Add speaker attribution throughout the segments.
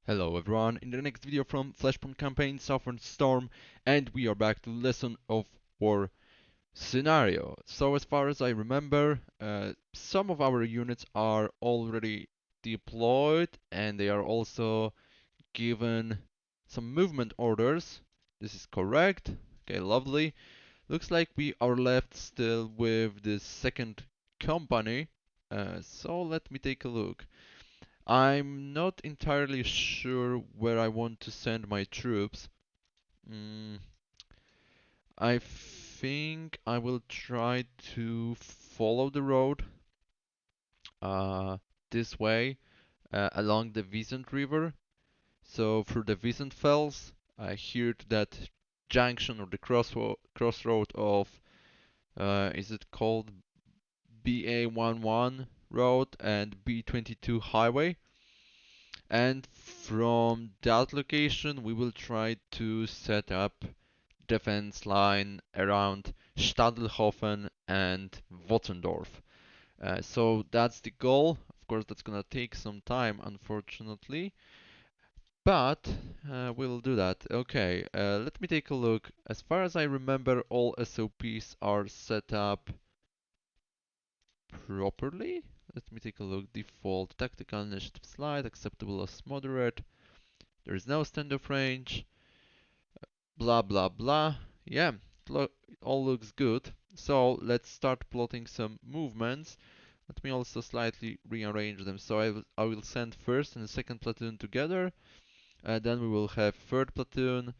Speaker 1: Hello everyone, in the next video from Flashpoint campaign Southern Storm, and we are back to lesson of war scenario. So as far as I remember, some of our units are already deployed and they are also given some movement orders. This is correct. Okay, lovely. Looks like we are left still with the second company. So let me take a look. I'm not entirely sure where I want to send my troops. Mm, I think I will try to follow the road uh, this way along the Wiesent River. So through the Wiesent Fells, here to that junction or the crossroad of is it called BA11 road and B22 highway. And from that location, we will try to set up defense line around Stadelhofen and Wotzendorf. So that's the goal. Of course, that's gonna take some time, unfortunately, but we'll do that. Okay, let me take a look. As far as I remember, all SOPs are set up properly. Let me take a look. Default tactical initiative slide, acceptable as moderate. There is no standoff range. Blah blah blah. Yeah, it all looks good. So let's start plotting some movements. Let me also slightly rearrange them. So I will send first and second platoon together. Then we will have third platoon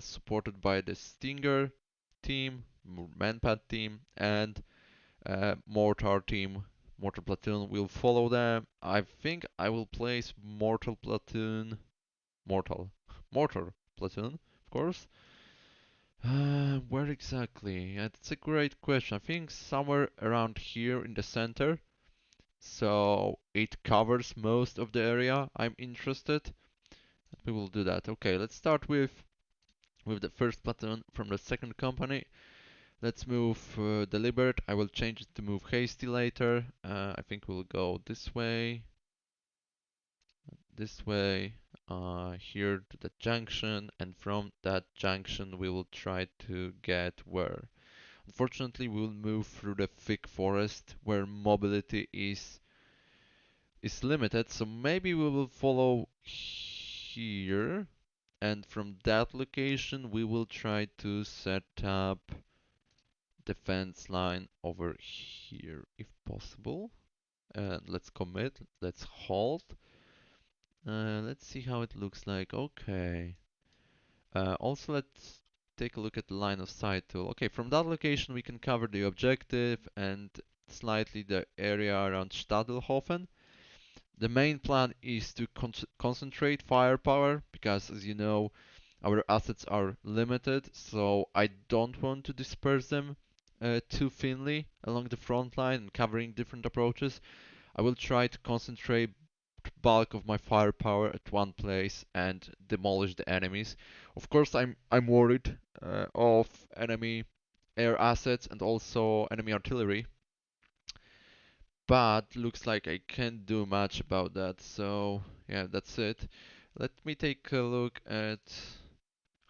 Speaker 1: supported by the Stinger team, Manpad team, and mortar team. Mortar platoon will follow them. I think I will place mortal, mortar platoon, of course. Where exactly? Yeah, that's a great question. I think somewhere around here in the center. So it covers most of the area I'm interested. We will do that. Okay, let's start with the first platoon from the second company. Let's move deliberate. I will change it to move hasty later. I think we'll go this way, here to the junction, and from that junction we will try to get where? Unfortunately, we will move through the thick forest where mobility is limited, so maybe we will follow here, and from that location we will try to set up defense line over here if possible. Let's commit, let's halt. Let's see how it looks like. Okay. Also, let's take a look at the line of sight tool. Okay, from that location we can cover the objective and slightly the area around Stadelhofen. The main plan is to concentrate firepower because, as you know, our assets are limited, so I don't want to disperse them too thinly along the front line and covering different approaches. I will try to concentrate bulk of my firepower at one place and demolish the enemies. Of course, I'm worried of enemy air assets and also enemy artillery, but looks like I can't do much about that. So yeah, that's it. Let me take a look at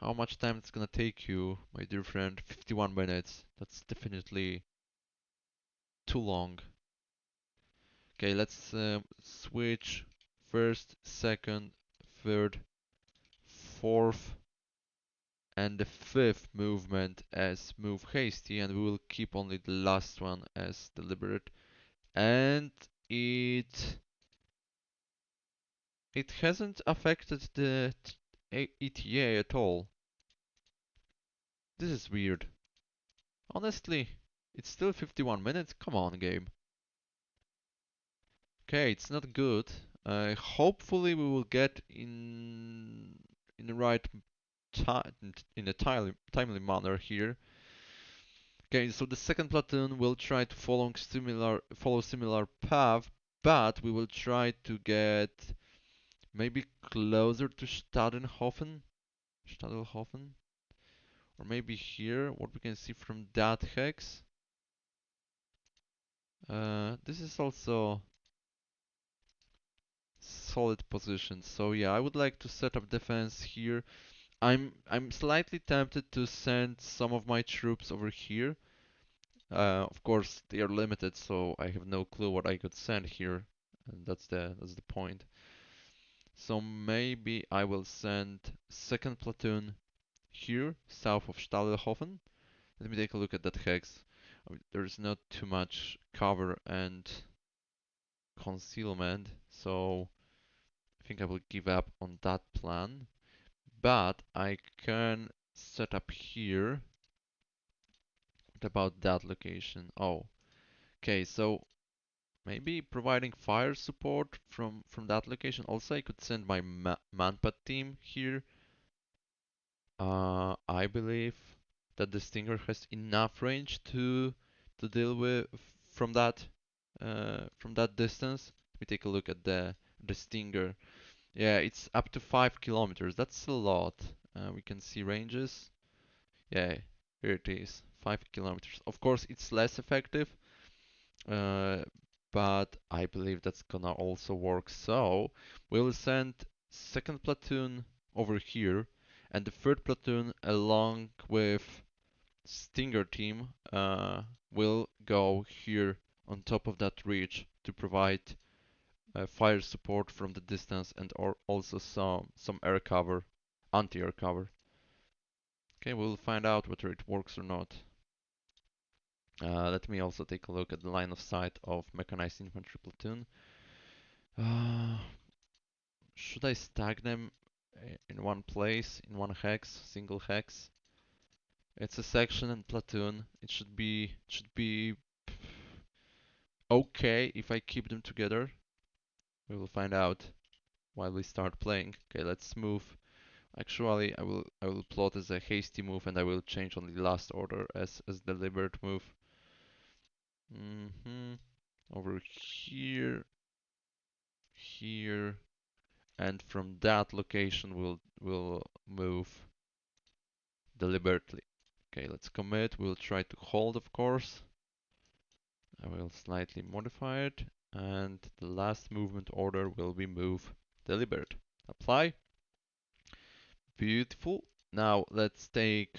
Speaker 1: how much time it's gonna take you, my dear friend. 51 minutes. That's definitely too long. Okay, let's switch first, second, third, fourth, and the fifth movement as move hasty, and we will keep only the last one as deliberate. And it hasn't affected the ETA at all. This is weird. Honestly, it's still 51 minutes. Come on, game. Okay, it's not good. Hopefully we will get in the right time, in a timely manner here. Okay, so the second platoon will try to follow similar path, but we will try to get maybe closer to Stadelhofen, or maybe here, what we can see from that hex. This is also solid position. So yeah, I would like to set up defense here. I'm slightly tempted to send some of my troops over here. Of course, they are limited, so I have no clue what I could send here, and that's the point. So maybe I will send second platoon here, south of Stadelhofen. Let me take a look at that hex. I mean, there's not too much cover and concealment, so I think I will give up on that plan. But I can set up here. What about that location? Oh, okay, so maybe providing fire support from that location. Also, I could send my manpad team here. I believe that the Stinger has enough range to deal with from that distance. Let me take a look at the Stinger. Yeah, it's up to 5 kilometers. That's a lot. We can see ranges. Yeah, here it is, 5 kilometers. Of course, it's less effective, uh, but I believe that's gonna also work. So we'll send second platoon over here, and the third platoon, along with Stinger team, will go here on top of that ridge to provide fire support from the distance and also some air cover, anti-air cover. Okay, we'll find out whether it works or not. Let me also take a look at the line of sight of mechanized infantry platoon. Uh, should I stack them in one place, in one hex, single hex? It's a section and platoon. It should be okay if I keep them together. We will find out while we start playing. Okay, let's move. Actually, I will plot as a hasty move, and I will change on the last order as deliberate move. Over here, here, and from that location we'll move deliberately. Okay, let's commit. We'll try to hold, of course. I will slightly modify it, and the last movement order will be move deliberate. Apply. Beautiful. Now let's take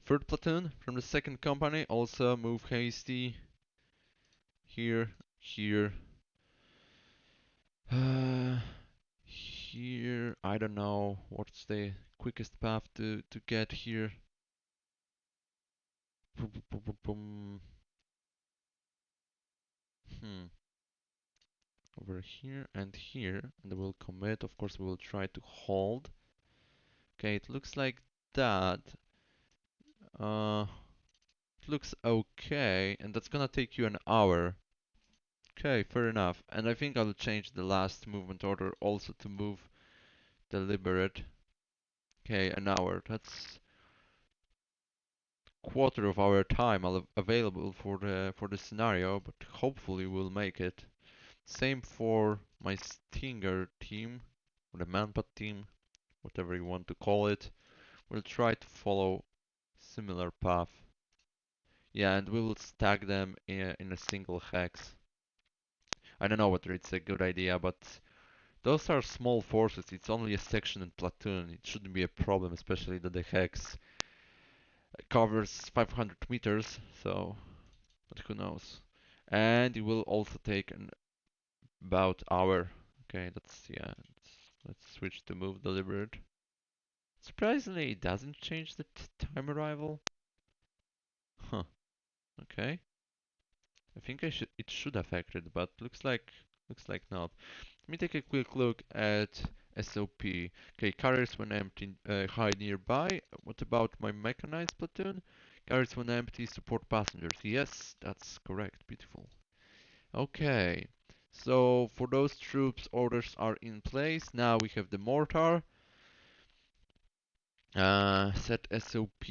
Speaker 1: third platoon from the second company. Also move hasty. Here, here. Here, I don't know what's the quickest path to get here. Hmm. Over here and here, and we'll commit. Of course, we will try to hold. Okay, it looks like that. Uh, it looks okay, and that's gonna take you an hour. Okay, fair enough. And I think I'll change the last movement order also to move deliberate. Okay, an hour. That's quarter of our time available for the scenario, but hopefully we'll make it. Same for my Stinger team, or the Manpad team, whatever you want to call it. We'll try to follow similar path. Yeah, and we will stack them in a single hex. I don't know whether it's a good idea, but those are small forces. It's only a section and platoon. It shouldn't be a problem, especially that the hex covers 500 meters, so, but who knows. And it will also take about hour. Okay, yeah. Let's switch to move deliberate. Surprisingly, it doesn't change the time arrival. Huh. Okay. I think it should affect it, but looks like not. Let me take a quick look at SOP. Okay, carriers when empty hide nearby. What about my mechanized platoon? Carriers when empty support passengers. Yes, that's correct. Beautiful. Okay, so for those troops, orders are in place. Now we have the mortar. Set SOP.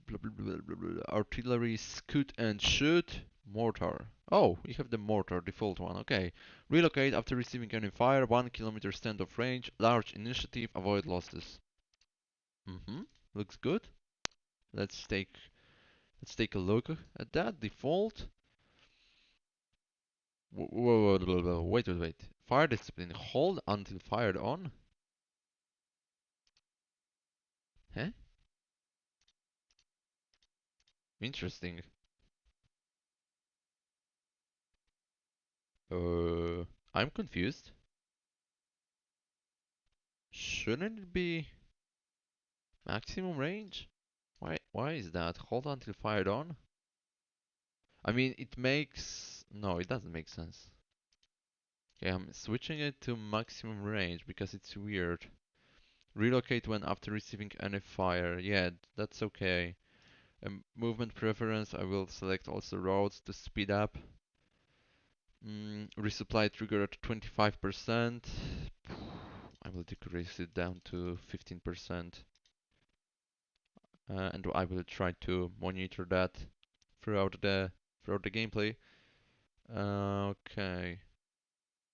Speaker 1: Blah, blah, blah, blah, blah. Artillery, scoot and shoot. Mortar. Oh, we have the mortar, default one. Okay. Relocate after receiving enemy fire. 1 kilometer standoff range. Large initiative. Avoid losses. Looks good. Let's take let's take a look at that. Default. Wait. Fire discipline. Hold until fired on? Huh? Interesting. I'm confused. Shouldn't it be maximum range? Why is that? Hold until fired on? I mean, it makes... No, it doesn't make sense. Okay, I'm switching it to maximum range because it's weird. Relocate when after receiving any fire. Yeah, that's okay. Movement preference, I will select also roads to speed up. Resupply trigger at 25%. I will decrease it down to 15%. And I will try to monitor that throughout the gameplay. Okay,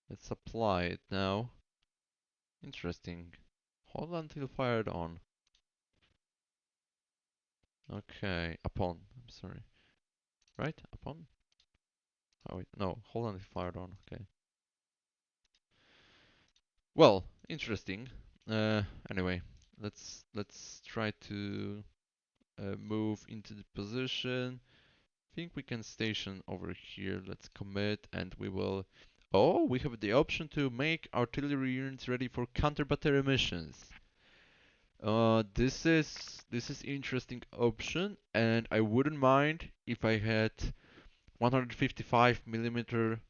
Speaker 1: let's apply it now. Interesting. Hold until fired on. Okay, upon. I'm sorry. Right? Upon? Oh wait, no. Hold until fired on. Okay. Well, interesting. Anyway, let's try to move into the position. Think we can station over here. Let's commit and we will... Oh, we have the option to make artillery units ready for counter-battery missions. This is interesting option, and I wouldn't mind if I had 155 millimeter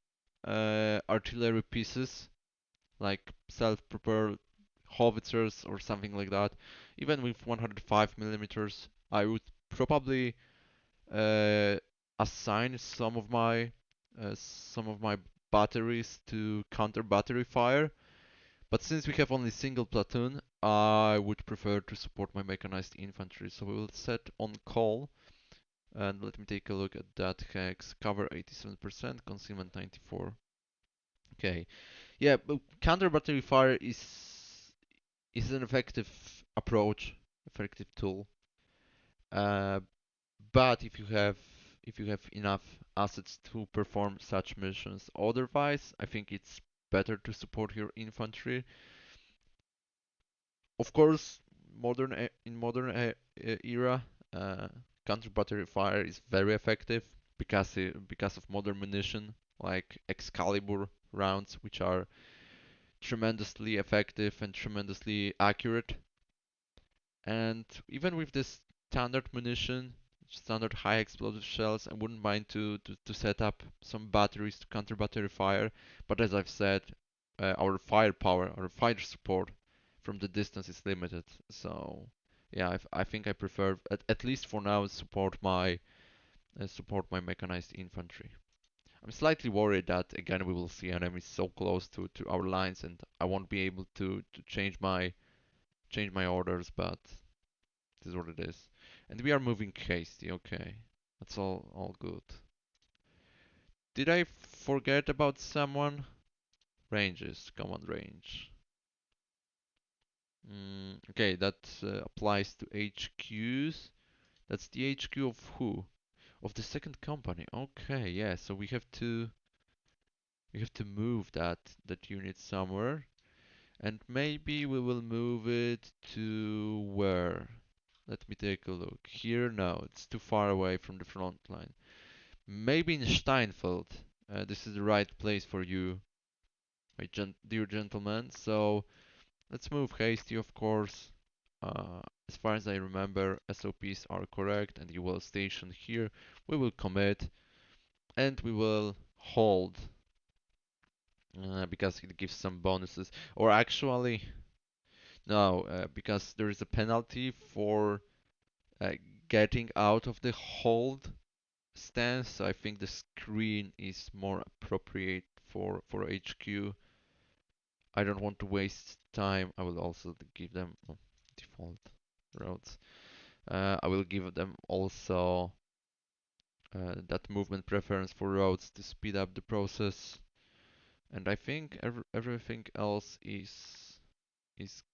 Speaker 1: artillery pieces, like self-propelled howitzers or something like that. Even with 105 millimeters, I would probably uh, assign some of my batteries to counter battery fire. But since we have only single platoon, I would prefer to support my mechanized infantry. So we will set on call, and let me take a look at that hex. Cover 87%, concealment 94. Okay, yeah, but counter battery fire is an effective approach, effective tool. Uh, but if you have enough assets to perform such missions, otherwise, I think it's better to support your infantry. Of course, in modern era, uh, counter battery fire is very effective because of modern munition like Excalibur rounds, which are tremendously effective and tremendously accurate. And even with this standard munition, standard high explosive shells, I wouldn't mind to set up some batteries to counter battery fire. But as I've said, our firepower, our fire support from the distance is limited. So yeah, I think I prefer at least for now support my mechanized infantry. I'm slightly worried that again we will see enemies so close to our lines and I won't be able to change my orders, but this is what it is. And we are moving hasty, okay. That's all good. Did I forget about someone? Ranges, command range. Okay, that applies to HQs. That's the HQ of who? Of the second company. Okay, yeah, so we have to move that unit somewhere. And maybe we will move it to where? Let me take a look. Here, no, it's too far away from the front line. Maybe in Steinfeld. This is the right place for you, my dear gentlemen. So let's move hasty, of course. As far as I remember, SOPs are correct, and you will station here. We will commit, and we will hold because it gives some bonuses. Or actually, no, because there is a penalty for uh, getting out of the hold stance. So I think the screen is more appropriate for HQ. I don't want to waste time. I will also give them default routes. I will give them also that movement preference for roads to speed up the process. And I think everything else is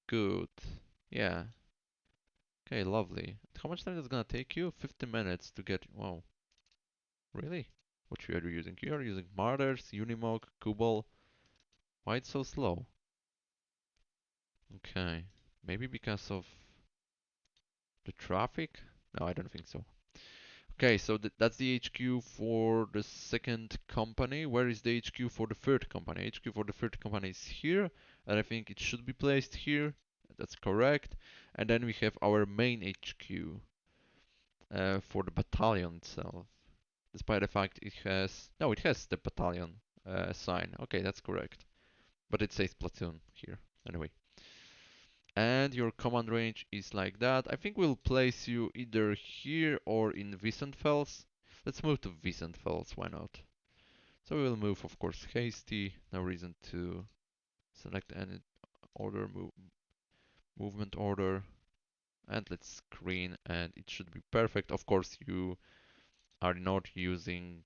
Speaker 1: good. Yeah. Okay, lovely. How much time is it gonna take you? 50 minutes to get. Wow. Really? What you are using? You are using Martyrs, Unimog, Kubel. Why it's so slow? Okay. Maybe because of the traffic? No, I don't think so. Okay, so that's the HQ for the second company. Where is the HQ for the third company? HQ for the third company is here, and I think it should be placed here. That's correct. And then we have our main HQ for the battalion itself. Despite the fact it has... No, it has the battalion sign. Okay, that's correct. But it says platoon here. Anyway. And your command range is like that. I think we'll place you either here or in Wiesenfels. Let's move to Wiesenfels, why not? So we will move, of course, hasty. No reason to select any order, movement order. And let's screen, and it should be perfect. Of course, you are not using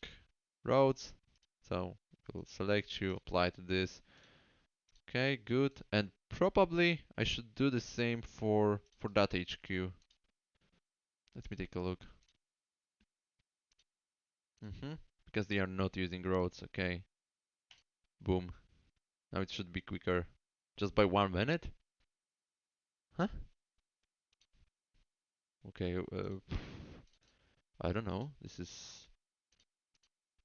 Speaker 1: roads, so we'll select you, apply to this. Okay, good. And probably I should do the same for that HQ. Let me take a look. Because they are not using roads, okay. Boom. Now it should be quicker. Just by 1 minute? Huh? Okay, I don't know. This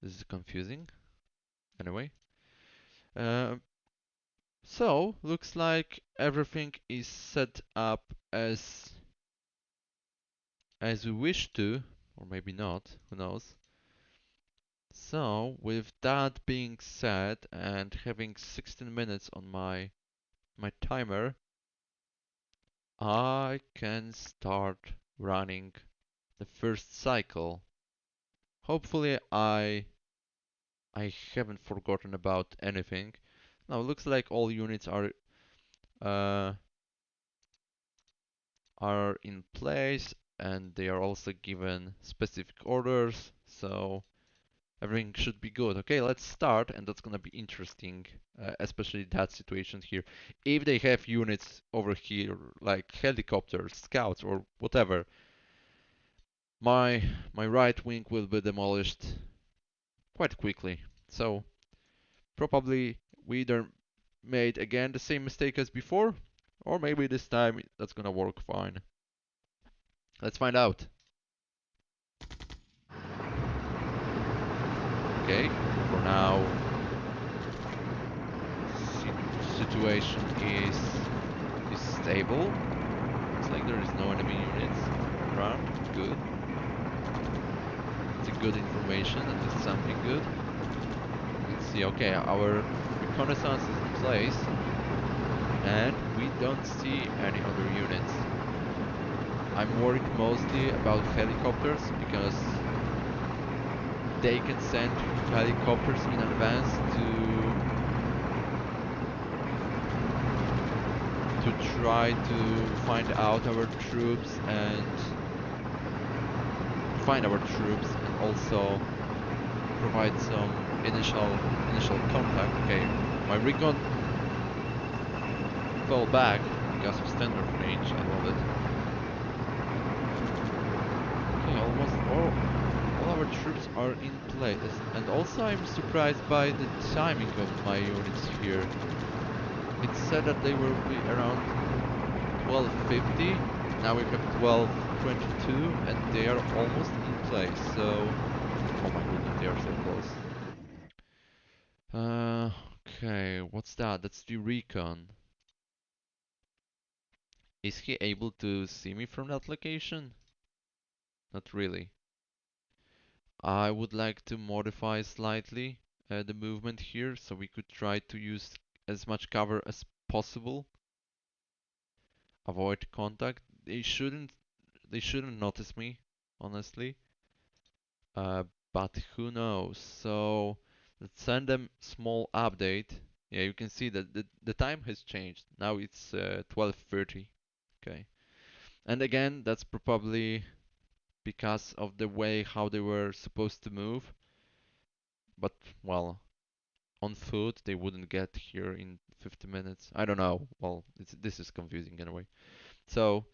Speaker 1: is confusing. Anyway. Uh, so, looks like everything is set up as we wish to, or maybe not, who knows. So, with that being said, and having 16 minutes on my timer, I can start running the first cycle. Hopefully I haven't forgotten about anything. Now it looks like all units uh, are in place, and they are also given specific orders, so everything should be good. Okay, let's start, and that's gonna be interesting, especially that situation here. If they have units over here, like helicopters, scouts, or whatever, my right wing will be demolished quite quickly. So probably we either made again the same mistake as before, or maybe this time that's gonna work fine. Let's find out. Okay, for now, situation is stable. Looks like there is no enemy units around. Good. It's a good information, at least something good. Let's see. Okay, our reconnaissance is in place, and we don't see any other units. I'm worried mostly about helicopters because they can send helicopters in advance to try to find out our troops and also provide some initial contact. Okay, my recon fell back because of standard range. I love it. Okay, almost all our troops are in place, and also I'm surprised by the timing of my units here. It said that they will be around 12:50. Now we have 12:22, and they are almost in place. So, oh my goodness, they are so close. Okay, what's that? That's the recon. Is he able to see me from that location? Not really. I would like to modify slightly the movement here, so we could try to use as much cover as possible. Avoid contact. They shouldn't notice me, honestly. Uh, but who knows? So let's send them small update. Yeah, you can see that the time has changed. Now it's 12:30. Okay. And again, that's probably because of the way how they were supposed to move. But well, on foot they wouldn't get here in 50 minutes. I don't know. Well, this is confusing anyway. So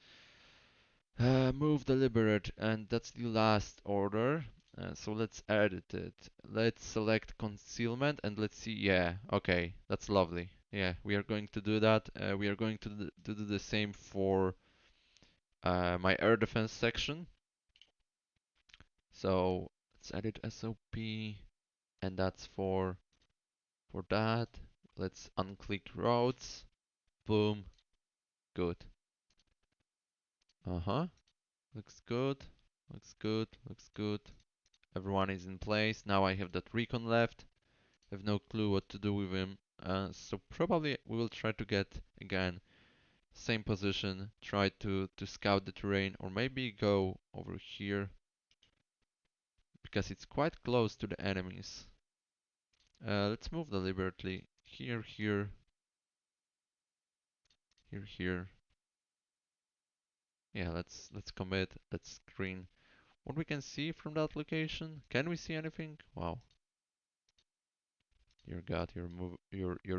Speaker 1: move deliberate, and that's the last order. So let's edit it. Let's select concealment and let's see. Yeah, okay, that's lovely. Yeah, we are going to do that. We are going to do the same for my air defense section. So let's edit SOP, and that's for that. Let's unclick roads. Boom. Good. Uh-huh. Looks good. Looks good. Looks good. Everyone is in place. Now I have that recon left. I have no clue what to do with him. So probably we will try to get again same position. Try to scout the terrain, or maybe go over here because it's quite close to the enemies. Let's move deliberately. Here, here, here, here. Yeah, let's commit. Let's screen what we can see from that location. Can we see anything? Wow. Your God, your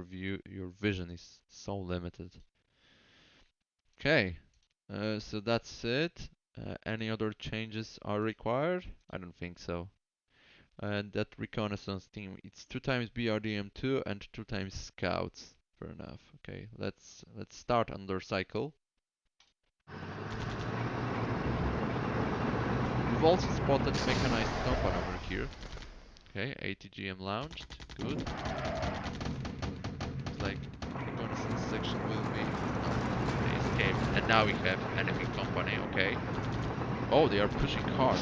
Speaker 1: view, your vision is so limited. Okay, so that's it. Any other changes are required? I don't think so. And that reconnaissance team, it's 2 times BRDM2 and 2 times scouts. Fair enough. Okay, let's start under cycle. We've also spotted mechanized company over here. Okay, ATGM launched. Good. Looks like reconnaissance section will be. No, they escaped. And now we have enemy company. Okay. Oh, they are pushing hard.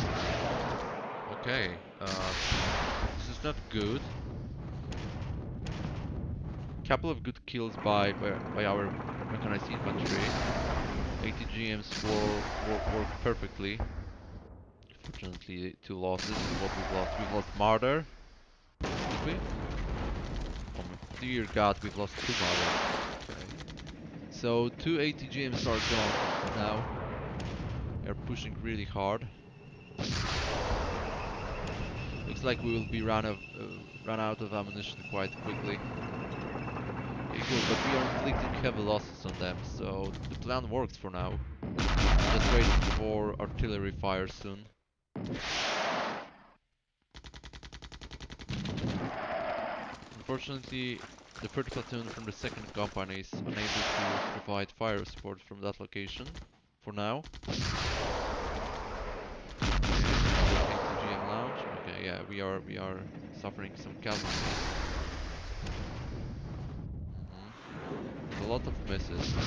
Speaker 1: Okay. This is not good. Couple of good kills by our mechanized infantry. ATGMs work perfectly. Fortunately, 2 losses is what we've lost. We've lost Martyr. Did we? Oh my dear God, we've lost 2 Martyrs. Okay. So 2 ATGMs are gone now. They're pushing really hard. Looks like we will be run out of ammunition quite quickly. Okay, good, but we are inflicting heavy losses on them, so the plan works for now. Just waiting for artillery fire soon. Unfortunately, the 3rd platoon from the 2nd company is unable to provide fire support from that location for now. Another ATGM launch. Okay, yeah, we are suffering some casualties. With a lot of misses. Yeah.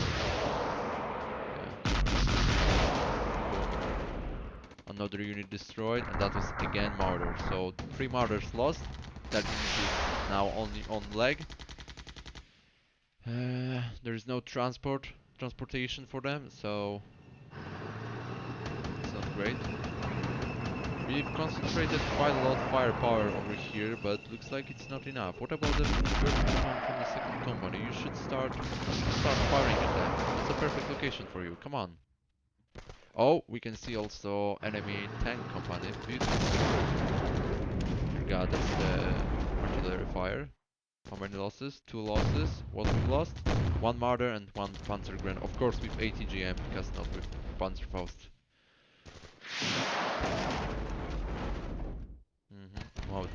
Speaker 1: Boom. Another unit destroyed, and that was again Martyr. So 3 Martyrs lost. That unit is now only on leg. There is no transportation for them, so it's not great. We've concentrated quite a lot of firepower over here, but looks like it's not enough. What about the 3rd platoon from the 2nd company? You should start firing at them. It's a perfect location for you. Come on. Oh, we can see also enemy tank company. Beautiful. Dear God, that's the artillery fire. How many losses? 2 losses. What we've lost? 1 Marder and 1 Panzergren. Of course with ATGM, because not with Panzerfaust. Wow,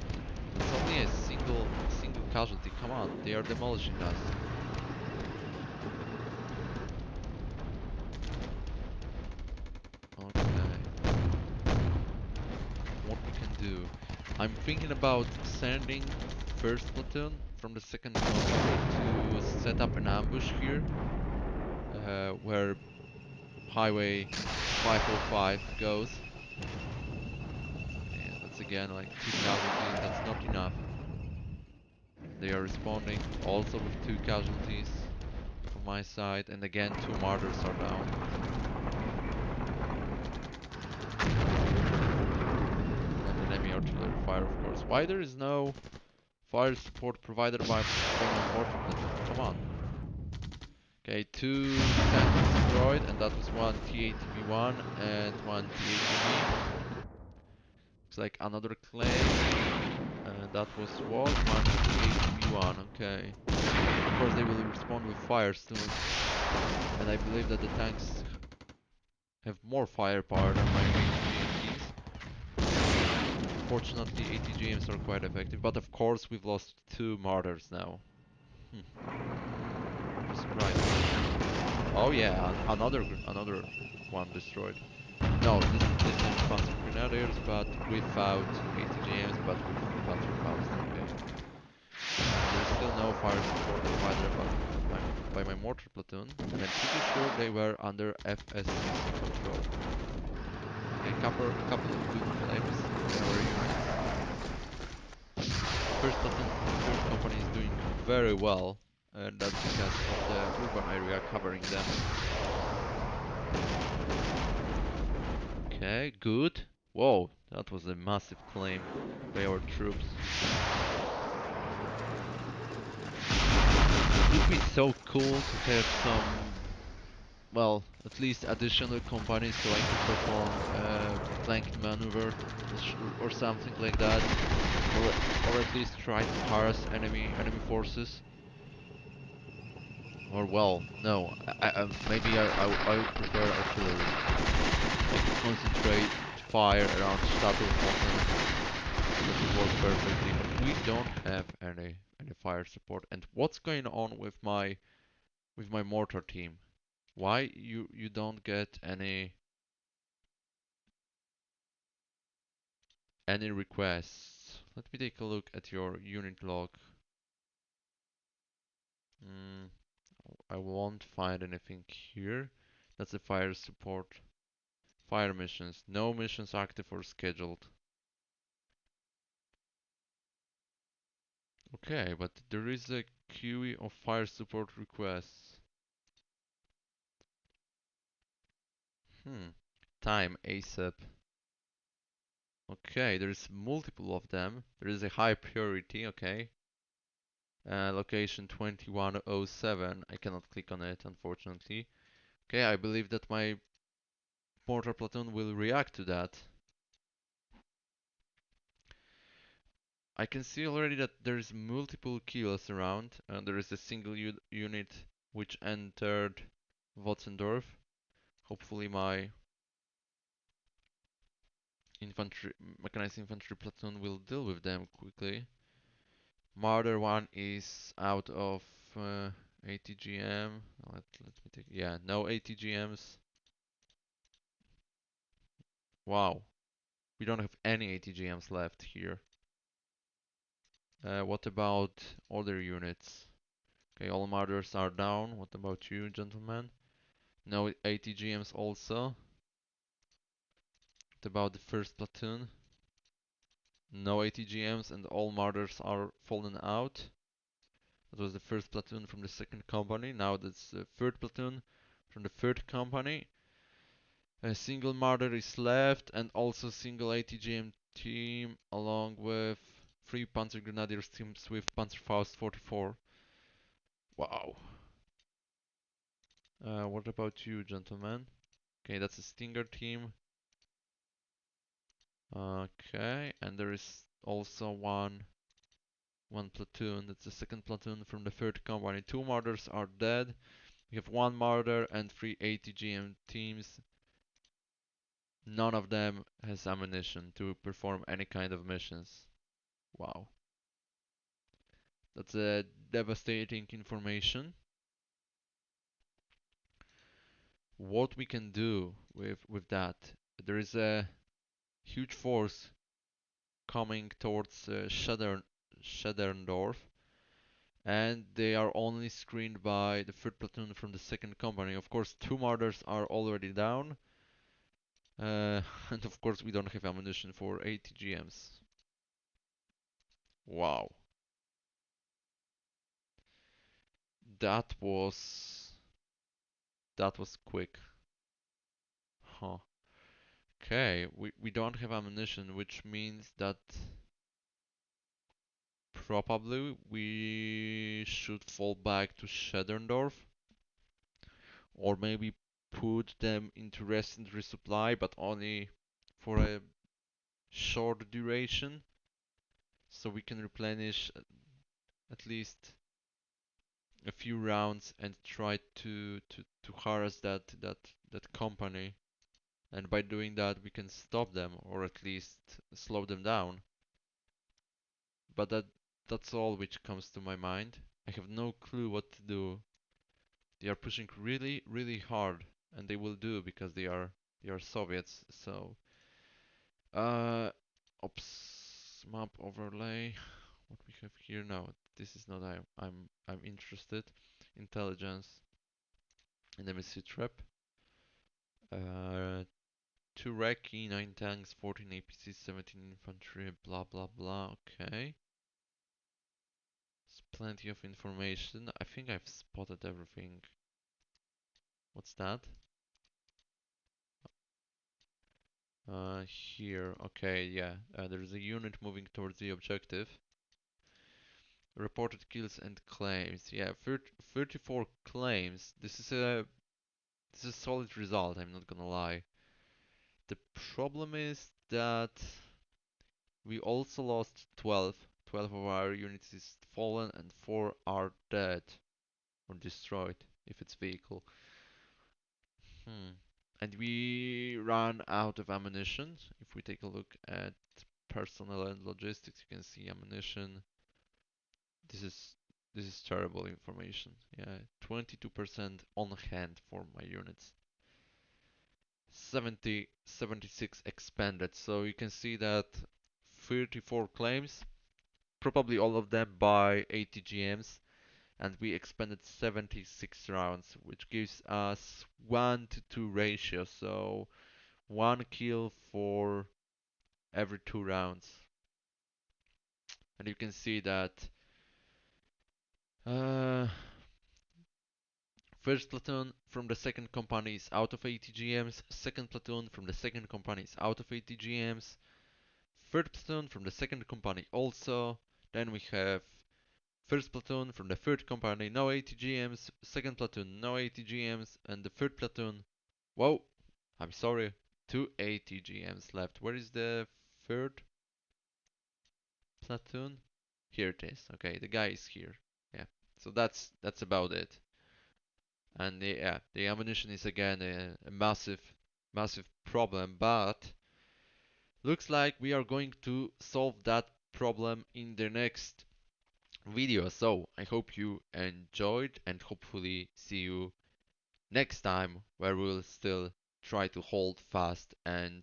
Speaker 1: it's only a single casualty. Come on, they are demolishing us. Okay. What we can do? I'm thinking about sending 1st platoon from the 2nd company to set up an ambush here, where Highway 505 goes. And that's again like 2 casualties. That's not enough. They are responding also with 2 casualties from my side, and again 2 martyrs are down. And enemy artillery fire, of course. Why there is no fire support provided by premium mortar platoon? Come on. Okay, 2 tanks destroyed, and that was 1 T-ATB-1 and 1 T-ATB. Looks like another claim, and that was what? 1 T-ATB-1, okay. Of course they will respond with fire soon, and I believe that the tanks have more firepower than my HVACs. Unfortunately, ATGMs are quite effective, but of course we've lost 2 martyrs now. Hmm. Pretty surprising. Oh yeah, another one destroyed. No, this time Panzer Grenadiers, but without ATGMs, but with Panzerfaust. Okay. There is still no fire support provided by my mortar platoon, and I'm pretty sure they were under FSC's control. Okay, couple of good flames by our units. First platoon from the third company is doing very well, and that's because of the urban area covering them. Okay, good. Whoa, that was a massive claim by our troops. It would be so cool to have some, well, at least additional companies so I could perform flanking maneuver or something like that, or at least try to harass enemy forces. Or well, no, maybe I would prefer artillery. I could concentrate fire around Stadthofen. That would work perfectly, but we don't have any fire support. And what's going on with my mortar team? Why you don't get any requests? Let me take a look at your unit log. Mm, I won't find anything here. That's the fire support. Fire missions. No missions active or scheduled. Okay, but there is a queue of fire support requests. Hmm. Time ASAP. Okay, there's multiple of them. There is a high priority, okay. Location 2107. I cannot click on it, unfortunately. Okay, I believe that my mortar platoon will react to that. I can see already that there's multiple kills around, and there is a single unit which entered Wotzendorf. Hopefully my mechanized infantry platoon will deal with them quickly. Marder 1 is out of ATGM. Let me take. Yeah, no ATGMs. Wow, we don't have any ATGMs left here. What about other units? Okay, all marders are down. What about you, gentlemen? No ATGMs also. What about the first platoon? No ATGMs and all marders are fallen out. That was the first platoon from the second company. Now that's the third platoon from the third company. A single martyr is left and also single ATGM team along with 3 Panzer Grenadiers teams with Panzerfaust 44. Wow. What about you, gentlemen? Okay, that's a Stinger team. Okay, and there is also one platoon. That's the second platoon from the third company. 2 martyrs are dead. We have 1 martyr and 3 ATGM teams. None of them has ammunition to perform any kind of missions. Wow. That's a devastating information. What we can do with that? There is a huge force coming towards Schederndorf, and they are only screened by the third platoon from the second company. Of course, 2 martyrs are already down, and of course we don't have ammunition for ATGMs. Wow, that was that was quick, huh? Okay, we don't have ammunition, which means that probably we should fall back to Schederndorf, or maybe put them into rest and resupply, but only for a short duration, so we can replenish at least a few rounds and try to harass that company and by doing that we can stop them or at least slow them down. But that's all which comes to my mind. I have no clue what to do. They are pushing really, really hard, and they will do because they are Soviets. So, uh, ops map overlay. What we have here now? This is not I'm interested. Intelligence, enemy trap. Uh, 2 Recce, 9 tanks, 14 APCs, 17 infantry, blah blah blah. Okay. There's plenty of information. I think I've spotted everything. What's that? Here. Okay, yeah. There's a unit moving towards the objective. Reported kills and claims. Yeah, 34 claims. This is a solid result, I'm not gonna lie. The problem is that we also lost 12. 12 of our units is fallen and 4 are dead or destroyed if it's vehicle. Hmm. And we ran out of ammunition. If we take a look at personnel and logistics, you can see ammunition. This is this is terrible information. Yeah, 22% on hand for my units. 76 expended. So you can see that 34 claims, probably all of them by ATGMs, and we expended 76 rounds, which gives us 1 to 2 ratio. So 1 kill for every 2 rounds. And you can see that uh, first platoon from the second company is out of ATGMs, second platoon from the second company is out of ATGMs, third platoon from the second company also, then we have first platoon from the third company, no ATGMs, second platoon, no ATGMs, and the third platoon, whoa, I'm sorry, 2 ATGMs left. Where is the third platoon? Here it is. Okay, the guy is here. Yeah. So that's about it. And yeah, the ammunition is again a massive problem, but looks like we are going to solve that problem in the next video. So I hope you enjoyed and hopefully see you next time where we'll still try to hold fast and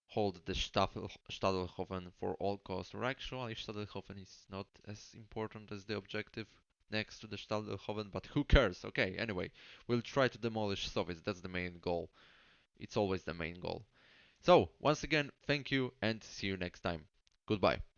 Speaker 1: hold the Stadelhofen for all costs. Or actually, Stadelhofen is not as important as the objective next to the Stadelhofen, but who cares? Okay, anyway, we'll try to demolish Soviets. That's the main goal. It's always the main goal. So, once again, thank you and see you next time. Goodbye.